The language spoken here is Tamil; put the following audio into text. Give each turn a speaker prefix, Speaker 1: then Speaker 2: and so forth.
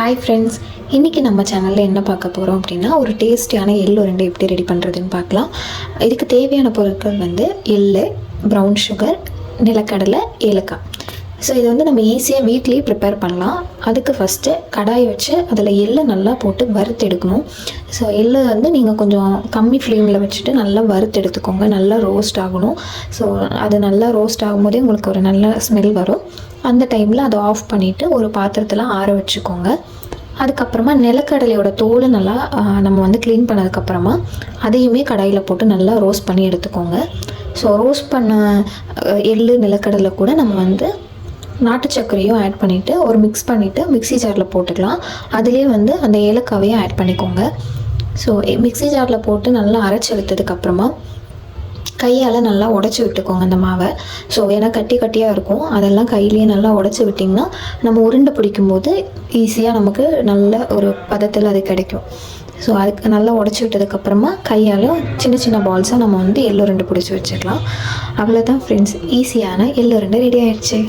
Speaker 1: ஹாய் ஃப்ரெண்ட்ஸ், இன்றைக்கி நம்ம சேனலில் என்ன பார்க்க போகிறோம் அப்படின்னா ஒரு டேஸ்டியான எள் உருண்டை எப்படி ரெடி பண்ணுறதுன்னு பார்க்கலாம். இதுக்கு தேவையான பொருட்கள் எள், ப்ரௌன் சுகர், நிலக்கடலை, ஏலக்காய். ஸோ இதை நம்ம ஈஸியாக வீட்லேயே ப்ரிப்பேர் பண்ணலாம். அதுக்கு ஃபஸ்ட்டு கடாய் வச்சு அதில் எள்ளை நல்லா போட்டு வறுத்து எடுக்கணும். ஸோ எள்ளை நீங்கள் கொஞ்சம் கம்மி ஃப்ளேமில் வச்சுட்டு நல்லா வறுத்து எடுத்துக்கோங்க. நல்லா ரோஸ்ட் ஆகணும். ஸோ அது நல்லா ரோஸ்ட் ஆகும்போதே உங்களுக்கு ஒரு நல்ல ஸ்மெல் வரும். அந்த டைமில் அதை ஆஃப் பண்ணிவிட்டு ஒரு பாத்திரத்தில் ஆற வச்சுக்கோங்க. அதுக்கப்புறமா நிலக்கடலையோட தோலை நல்லா நம்ம க்ளீன் பண்ணதுக்கப்புறமா அதையுமே கடாயில் போட்டு நல்லா ரோஸ்ட் பண்ணி எடுத்துக்கோங்க. ஸோ ரோஸ்ட் பண்ண எள், நிலக்கடலை கூட நம்ம நாட்டு சர்க்கரையும் ஆட் பண்ணிவிட்டு ஒரு மிக்ஸ் பண்ணிவிட்டு மிக்ஸி ஜாரில் போட்டுக்கலாம். அதுலேயே அந்த ஏலக்காவையும் ஆட் பண்ணிக்கோங்க. ஸோ மிக்ஸி ஜாரில் போட்டு நல்லா அரைச்சி எடுத்ததுக்கப்புறமா கையால் நல்லா உடச்சி விட்டுக்கோங்க அந்த மாவை. ஸோ ஏன்னா கட்டி கட்டியாக இருக்கும், அதெல்லாம் கையிலேயே நல்லா உடச்சி விட்டிங்கன்னா நம்ம உருண்டை பிடிக்கும்போது ஈஸியாக நமக்கு நல்ல ஒரு பதத்தில் அது கிடைக்கும். ஸோ அதுக்கு நல்லா உடச்சி விட்டதுக்கப்புறமா கையால் சின்ன சின்ன பால்ஸாக நம்ம எள் உருண்டை பிடிச்சி வச்சுக்கலாம். அவ்வளோதான் ஃப்ரெண்ட்ஸ், ஈஸியான எள் உருண்டை ரெடி ஆகிடுச்சு.